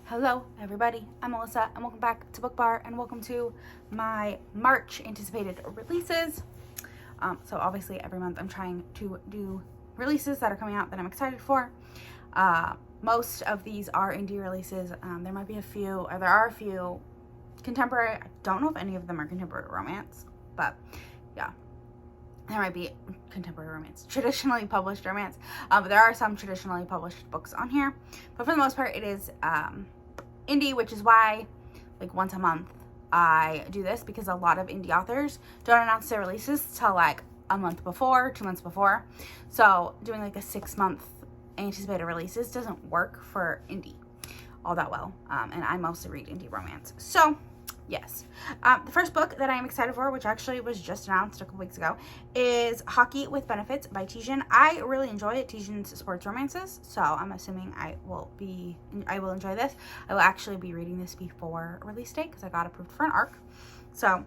Hello, everybody. I'm Melissa, and welcome back to Book Bar, and welcome to my March anticipated releases. So obviously, every month I'm trying to do releases that are coming out that I'm excited for. Most of these are indie releases. There might be a few, or there are a few contemporary. I don't know if any of them are contemporary romance, but yeah. There might be contemporary romance, traditionally published romance, but there are some traditionally published books on here. But for the most part, it is indie, which is why, like, once a month I do this, because a lot of indie authors don't announce their releases till like a month before, 2 months before. So doing like a 6-month anticipated releases doesn't work for indie all that well. And I mostly read indie romance. So yes. The first book that I am excited for, which actually was just announced a couple weeks ago, is Hockey with Benefits by Tijan. I really enjoy Tijan's sports romances, so I'm assuming I will enjoy this. I will actually be reading this before release date because I got approved for an ARC. So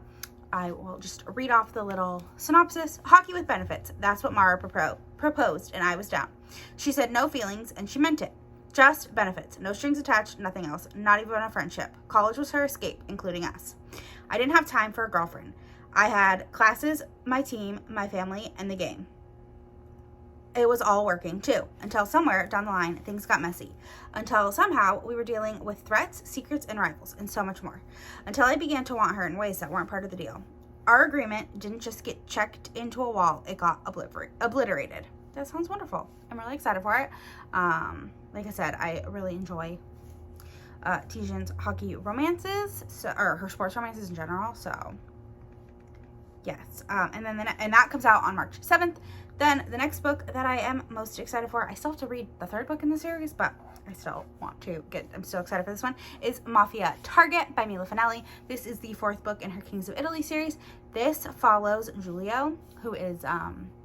I will just read off the little synopsis. Hockey with benefits. That's what Mara proposed, and I was down. She said no feelings, and she meant it. Just benefits. No strings attached, nothing else. Not even a friendship. College was her escape, including us. I didn't have time for a girlfriend. I had classes, my team, my family, and the game. It was all working, too, until somewhere down the line, things got messy. Until somehow we were dealing with threats, secrets, and rivals, and so much more. Until I began to want her in ways that weren't part of the deal. Our agreement didn't just get checked into a wall, it got obliterated. That sounds wonderful. I'm really excited for it. Like I said, I really enjoy Tijan's hockey romances, or her sports romances in general. So yes, and that comes out on March 7th. Then the next book that I am most excited for, I still have to read the third book in the series, but I'm still excited for this one, is Mafia Target by Mila Finelli. This is the 4th book in her Kings of Italy series. This follows Giulio, who is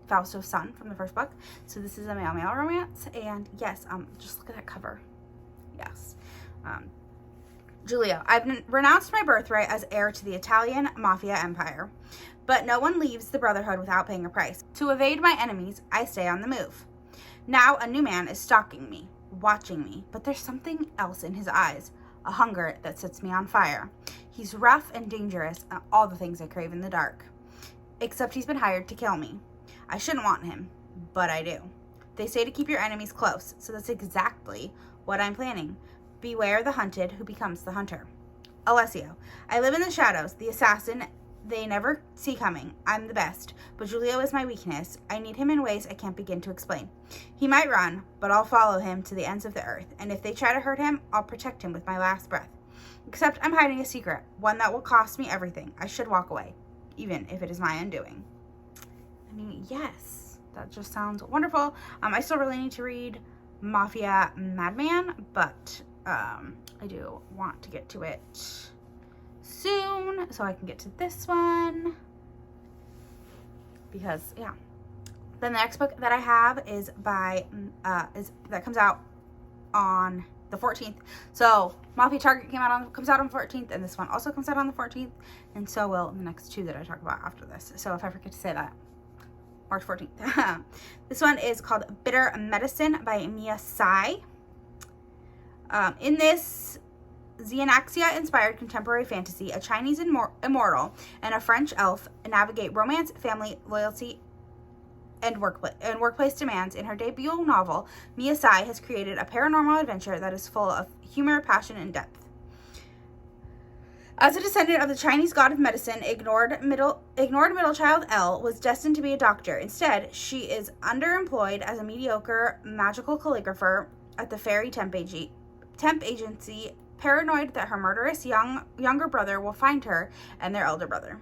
Fausto's son from the first book. So this is a male romance, and yes, just look at that cover. Yes. Giulio, I've renounced my birthright as heir to the Italian mafia empire, but no one leaves the brotherhood without paying a price. To evade my enemies, I stay on the move. Now a new man is stalking me, watching me, but there's something else in his eyes, a hunger that sets me on fire. He's rough and dangerous, and all the things I crave in the dark. Except he's been hired to kill me. I shouldn't want him, but I do. They say to keep your enemies close, so that's exactly what I'm planning. Beware the hunted who becomes the hunter. Alessio, I live in the shadows, the assassin they never see coming. I'm the best, but Giulio is my weakness. I need him in ways I can't begin to explain. He might run, but I'll follow him to the ends of the earth, and if they try to hurt him, I'll protect him with my last breath. Except I'm hiding a secret, one that will cost me everything. I should walk away, even if it is my undoing. I mean, yes, that just sounds wonderful. I still really need to read Mafia Madman, but I do want to get to it soon so I can get to this one, because yeah. Then the next book that I have is that comes out on the 14th. So Mafia Target comes out on the 14th, and this one also comes out on the 14th, and so will the next two that I talk about after this. So if I forget to say that, March 14th. This one is called Bitter Medicine by Mia Tsai. In this Xenaxia-inspired contemporary fantasy, a Chinese immortal and a French elf navigate romance, family, loyalty, and workplace demands. In her debut novel, Mia Tsai has created a paranormal adventure that is full of humor, passion, and depth. As a descendant of the Chinese god of medicine, ignored middle child Elle was destined to be a doctor. Instead, she is underemployed as a mediocre magical calligrapher at the fairy temp agency, paranoid that her murderous younger brother will find her and their elder brother.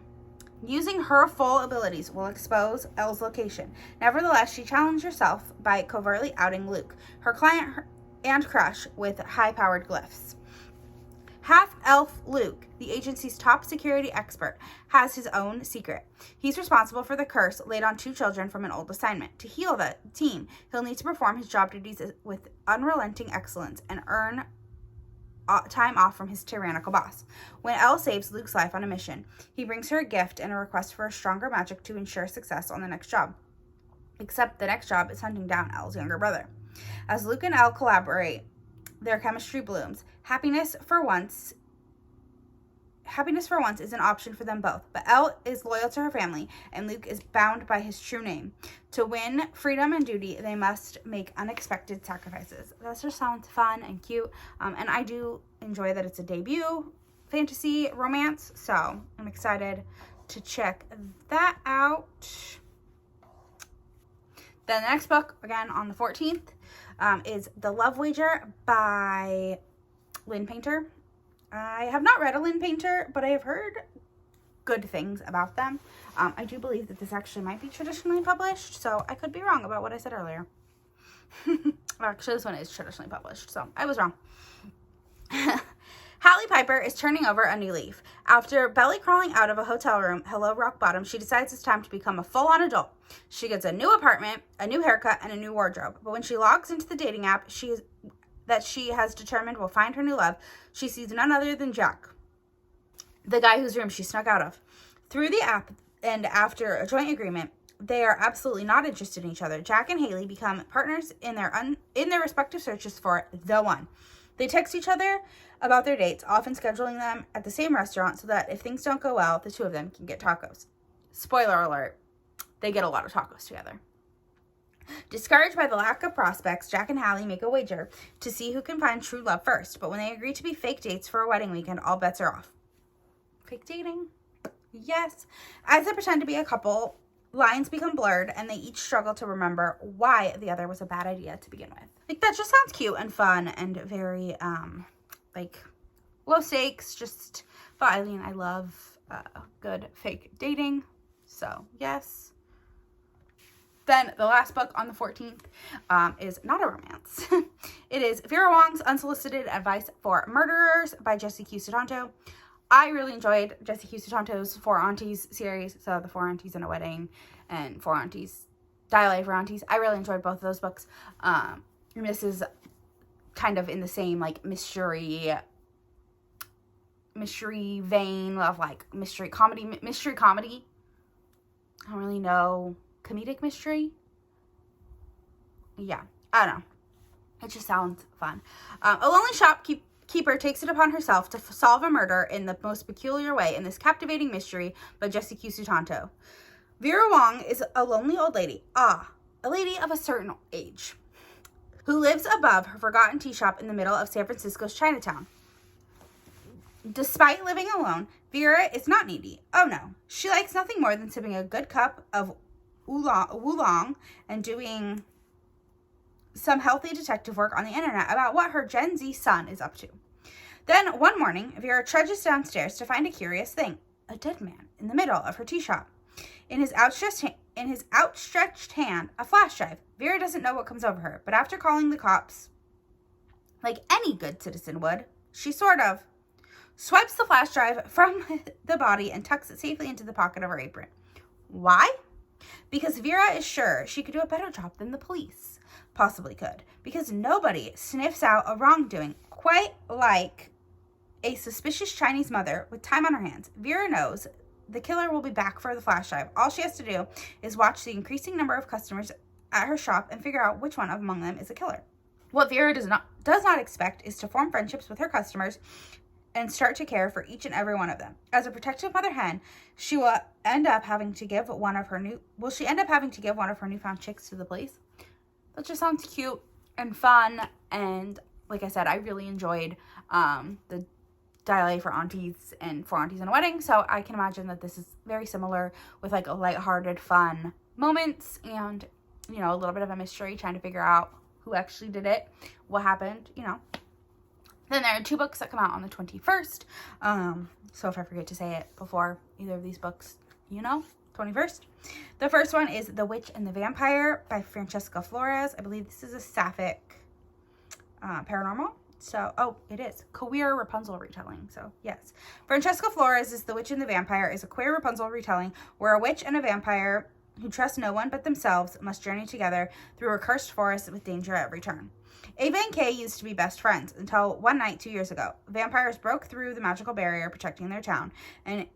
Using her full abilities will expose Elle's location. Nevertheless, she challenged herself by covertly outing Luke, her client and crush, with high-powered glyphs. Half-elf Luke, the agency's top security expert, has his own secret. He's responsible for the curse laid on 2 children from an old assignment. To heal the team, he'll need to perform his job duties with unrelenting excellence and earn time off from his tyrannical boss. When Elle saves Luke's life on a mission, he brings her a gift and a request for a stronger magic to ensure success on the next job. Except the next job is hunting down Elle's younger brother. As Luke and Elle collaborate, their chemistry blooms. Happiness for once is an option for them both, but Elle is loyal to her family, and Luke is bound by his true name. To win freedom and duty, they must make unexpected sacrifices. That just sounds fun and cute, and I do enjoy that it's a debut fantasy romance, so I'm excited to check that out. Then the next book, again on the 14th, is The Love Wager by Lynn Painter. I have not read a Lynn Painter, but I have heard good things about them. I do believe that this actually might be traditionally published, so I could be wrong about what I said earlier. Actually, this one is traditionally published, so I was wrong. Hallie Piper is turning over a new leaf. After belly crawling out of a hotel room, hello rock bottom, she decides it's time to become a full-on adult. She gets a new apartment, a new haircut, and a new wardrobe. But when she logs into the dating app that she has determined will find her new love, she sees none other than Jack, the guy whose room she snuck out of. Through the app and after a joint agreement, they are absolutely not interested in each other. Jack and Haley become partners in their respective searches for the one. They text each other about their dates, often scheduling them at the same restaurant so that if things don't go well, the two of them can get tacos. Spoiler alert, they get a lot of tacos together. Discouraged by the lack of prospects, Jack and Hallie make a wager to see who can find true love first. But when they agree to be fake dates for a wedding weekend, all bets are off. Fake dating? Yes. As they pretend to be a couple, lines become blurred and they each struggle to remember why the other was a bad idea to begin with. Like, that just sounds cute and fun and very, like, low stakes, just fun. I mean, I love good fake dating, so yes. Then the last book on the 14th is not a romance. It is Vera Wong's Unsolicited Advice for Murderers by Jesse Q. Sutanto. I really enjoyed Jesse Q. Sutanto's Four Aunties series, so the Four Aunties in a Wedding and Four Aunties, Dial for Aunties. I really enjoyed both of those books. And this is kind of in the same, like, mystery vein of, like, mystery comedy. I don't really know. Comedic mystery? Yeah, I don't know. It just sounds fun. A lonely shopkeeper takes it upon herself to solve a murder in the most peculiar way in this captivating mystery by Jesse Q. Sutanto. Vera Wong is a lonely old lady, a lady of a certain age, who lives above her forgotten tea shop in the middle of San Francisco's Chinatown. Despite living alone, Vera is not needy. Oh no, she likes nothing more than sipping a good cup of oolong and doing some healthy detective work on the internet about what her Gen Z son is up to. Then one morning, Vera trudges downstairs to find a curious thing: a dead man in the middle of her tea shop. In his outstretched hand, a flash drive. Vera doesn't know what comes over her, but after calling the cops, like any good citizen would, she sort of swipes the flash drive from the body and tucks it safely into the pocket of her apron. Why? Because Vera is sure she could do a better job than the police possibly could. Because nobody sniffs out a wrongdoing quite like a suspicious Chinese mother with time on her hands. Vera knows the killer will be back for the flash drive. All she has to do is watch the increasing number of customers at her shop and figure out which one among them is a killer. What Vera does not expect is to form friendships with her customers and start to care for each and every one of them. As a protective mother hen, she will end up having to give one of her newfound chicks to the police. That just sounds cute and fun, and like I said, I really enjoyed the Dial for Aunties and Four Aunties in a Wedding, so I can imagine that this is very similar with, like, a lighthearted, fun moments and, you know, a little bit of a mystery, trying to figure out who actually did it, what happened, you know. Then there are 2 books that come out on the 21st. So if I forget to say it before either of these books, you know, 21st. The first one is The Witch and the Vampire by Francesca Flores. I believe this is a sapphic paranormal. So, it is. Queer Rapunzel retelling. So, yes. Francesca Flores' The Witch and the Vampire is a queer Rapunzel retelling where a witch and a vampire who trust no one but themselves must journey together through a cursed forest with danger at every turn. Ava and Kay used to be best friends until one night 2 years ago. Vampires broke through the magical barrier protecting their town, and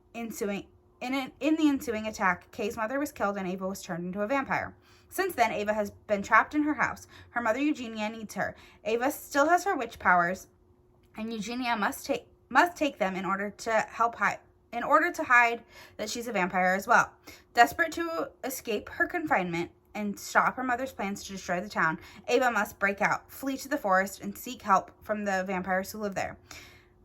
In the ensuing attack, Kay's mother was killed and Ava was turned into a vampire. Since then, Ava has been trapped in her house. Her mother, Eugenia, needs her. Ava still has her witch powers, and Eugenia must take them in order to hide that she's a vampire as well. Desperate to escape her confinement and stop her mother's plans to destroy the town, Ava must break out, flee to the forest, and seek help from the vampires who live there.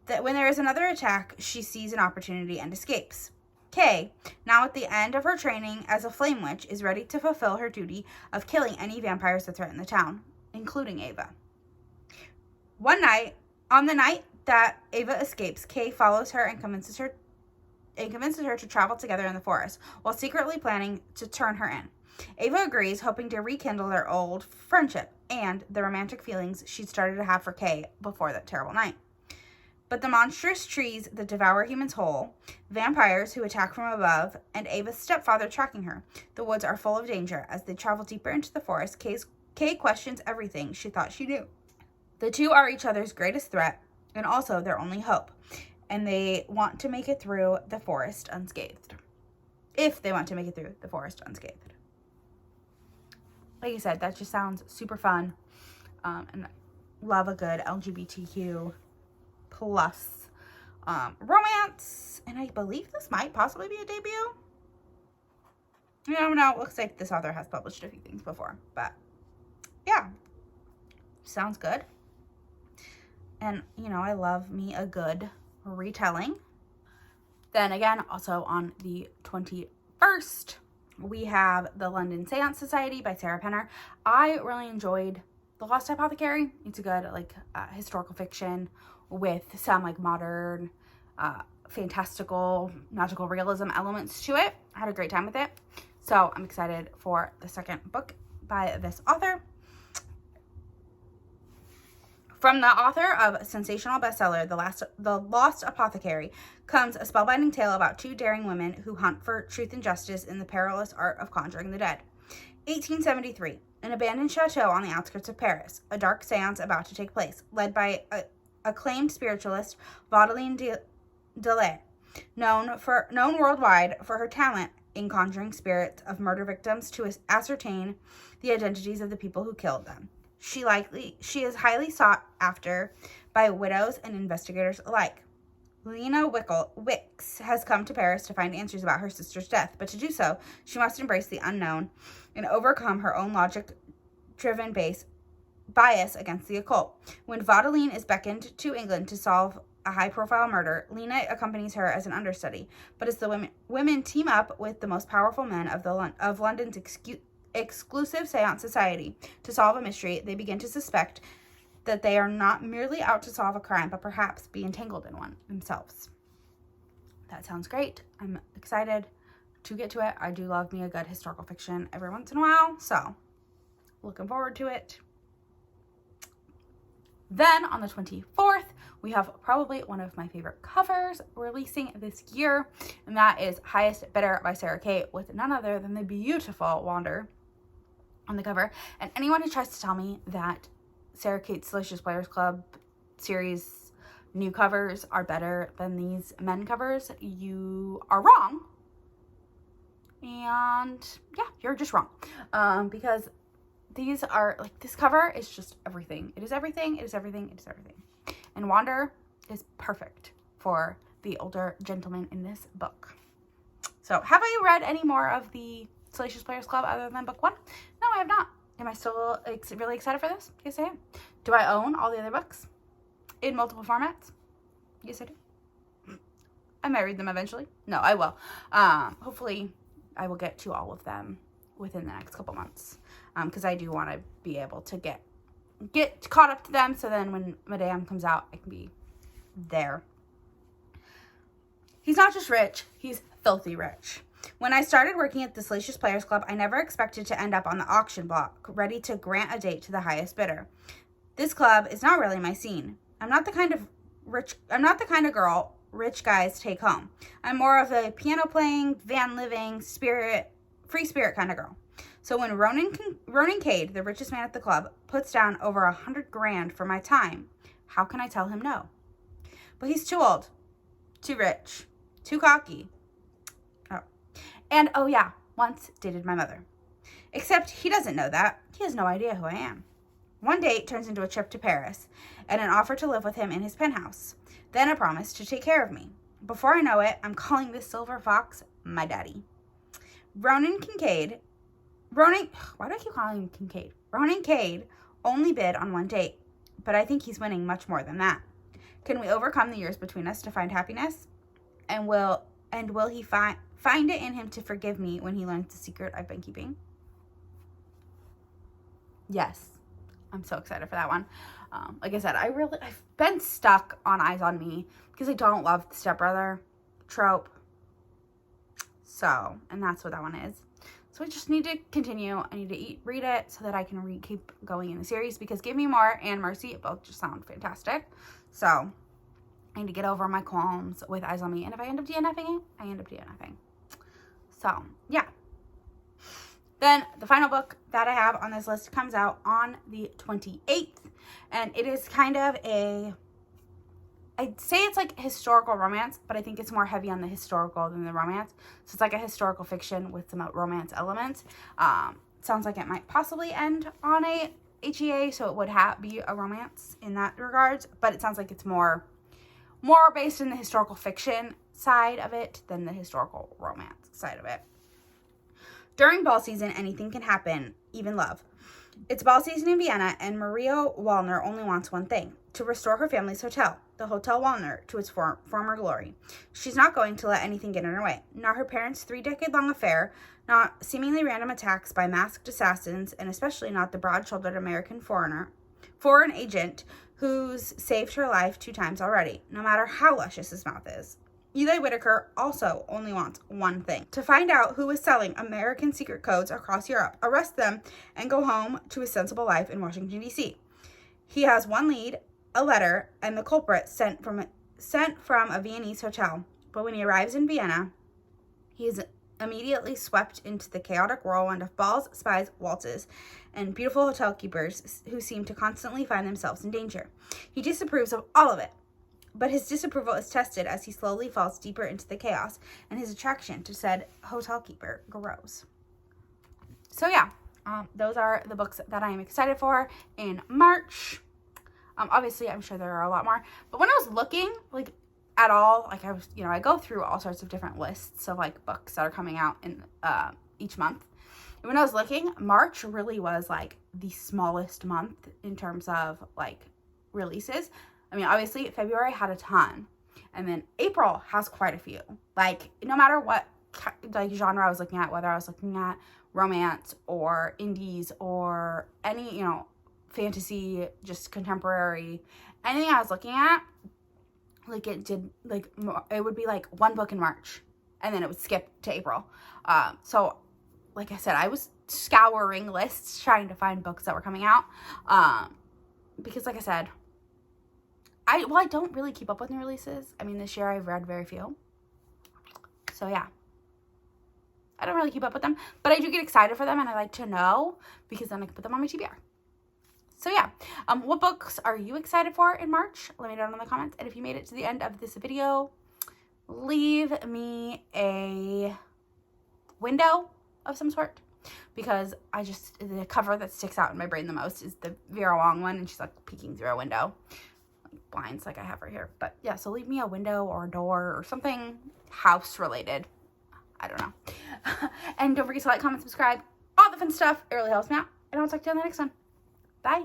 That when there is another attack, she sees an opportunity and escapes. Kay, now at the end of her training as a flame witch, is ready to fulfill her duty of killing any vampires that threaten the town, including Ava. On the night that Ava escapes, Kay follows her and convinces her to travel together in the forest, while secretly planning to turn her in. Ava agrees, hoping to rekindle their old friendship and the romantic feelings she'd started to have for Kay before that terrible night. But the monstrous trees that devour humans whole, vampires who attack from above, and Ava's stepfather tracking her. The woods are full of danger. As they travel deeper into the forest, Kay questions everything she thought she knew. The two are each other's greatest threat, and also their only hope. And they want to make it through the forest unscathed. If they want to make it through the forest unscathed. Like I said, that just sounds super fun. And I love a good LGBTQ plus romance. And I believe this might possibly be a debut. You never know. It looks like this author has published a few things before. But yeah, sounds good. And, you know, I love me a good retelling. Then again, also on the 21st, we have The London Seance Society by Sarah Penner. I really enjoyed The Lost Apothecary. It's a good, like, historical fiction with some, like, modern, fantastical, magical realism elements to it. I had a great time with it. So I'm excited for the second book by this author. From the author of sensational bestseller, The Lost Apothecary, comes a spellbinding tale about two daring women who hunt for truth and justice in the perilous art of conjuring the dead. 1873, an abandoned chateau on the outskirts of Paris, a dark seance about to take place, led by acclaimed spiritualist Vaudeline Delay, known worldwide for her talent in conjuring spirits of murder victims to ascertain the identities of the people who killed them. She is highly sought after by widows and investigators alike. Lena Wicks has come to Paris to find answers about her sister's death, but to do so, she must embrace the unknown and overcome her own logic-driven bias against the occult. When Vaudeline is beckoned to England to solve a high-profile murder, Lena accompanies her as an understudy. But as the women team up with the most powerful men of London's exclusive seance society to solve a mystery, they begin to suspect that they are not merely out to solve a crime, but perhaps be entangled in one themselves. That sounds great. I'm excited to get to it. I do love me a good historical fiction every once in a while, so looking forward to it. Then on the 24th, we have probably one of my favorite covers releasing this year, and that is Highest Bidder by Sarah Kay, with none other than the beautiful Wander on the cover. And anyone who tries to tell me that Sarah Kate's Salacious Players Club series new covers are better than these men covers, you are wrong. And yeah, you're just wrong. Because these are, like, this cover is just everything. It is everything, it is everything, it is everything. And Wander is perfect for the older gentleman in this book. So, have I read any more of the Salacious Players Club other than book 1? No, I have not. Am I still really excited for this? Yes, I am. Do I own all the other books in multiple formats? Yes, I do. I might read them eventually. No, I will. Hopefully, I will get to all of them within the next couple months. Because I do want to be able to get caught up to them, so then when Madame comes out, I can be there. He's not just rich, he's filthy rich. When I started working at the Salacious Players Club, I never expected to end up on the auction block, ready to grant a date to the highest bidder. This club is not really my scene. I'm not the kind of girl rich guys take home. I'm more of a piano playing, van living, free spirit kind of girl. So when Ronan Cade, the richest man at the club, puts down over $100,000 for my time, how can I tell him no? But he's too old, too rich, too cocky. And oh yeah, once dated my mother. Except he doesn't know that. He has no idea who I am. One date turns into a trip to Paris and an offer to live with him in his penthouse. Then a promise to take care of me. Before I know it, I'm calling this silver fox my daddy. Why do I keep calling him Kincaid? Ronan Cade only bid on one date, but I think he's winning much more than that. Can we overcome the years between us to find happiness? And will he find it in him to forgive me when he learns the secret I've been keeping? Yes. I'm so excited for that one. Like I said, I've been stuck on Eyes on Me because I don't love the stepbrother trope. So, and that's what that one is. So I just need to continue. I need to read it so that I can keep going in the series, because Give Me More and Mercy both just sound fantastic. So I need to get over my qualms with Eyes on Me. And if I end up DNFing it, I end up DNFing. So, yeah. Then the final book that I have on this list comes out on the 28th. And it is kind of I'd say it's like historical romance, but I think it's more heavy on the historical than the romance. So it's like a historical fiction with some romance elements. Sounds like it might possibly end on a HEA, so it would be a romance in that regards. But it sounds like it's more based in the historical fiction side of it than the historical romance side of it. During ball season, anything can happen, even love. It's ball season in Vienna, and Maria Wallner only wants one thing: to restore her family's hotel, the Hotel Wallner, to its former glory. She's not going to let anything get in her way. Not her parents' 3-decade-long affair, not seemingly random attacks by masked assassins, and especially not the broad-shouldered American foreign agent who's saved her life 2 times already, no matter how luscious his mouth is. Eli Whitaker also only wants one thing: to find out who is selling American secret codes across Europe, arrest them, and go home to his sensible life in Washington, D.C. He has one lead: a letter, and the culprit sent from a Viennese hotel. But when he arrives in Vienna, he is immediately swept into the chaotic whirlwind of balls, spies, waltzes, and beautiful hotel keepers who seem to constantly find themselves in danger. He disapproves of all of it, but his disapproval is tested as he slowly falls deeper into the chaos, and his attraction to said hotel keeper grows. So yeah, those are the books that I am excited for in March. Obviously, I'm sure there are a lot more, but when I was looking, I go through all sorts of different lists of like books that are coming out in each month. And when I was looking, March really was like the smallest month in terms of like releases. I mean, obviously, February had a ton, and then April has quite a few. Like, no matter what like genre I was looking at, whether I was looking at romance or indies or any, fantasy, just contemporary, anything I was looking at, like it would be like one book in March, and then it would skip to April. So, like I said, I was scouring lists trying to find books that were coming out, because, like I said, I don't really keep up with new releases. I mean, this year I've read very few. So, yeah. I don't really keep up with them, but I do get excited for them, and I like to know, because then I can put them on my TBR. So, yeah. What books are you excited for in March? Let me know in the comments. And if you made it to the end of this video, leave me a window of some sort, because the cover that sticks out in my brain the most is the Vera Wong one, and she's like peeking through a window. Blinds like I have right here. But yeah, so leave me a window or a door or something house related. I don't know. And don't forget to like, comment, subscribe, all the fun stuff. It really helps me out. And I'll talk to you on the next one. Bye.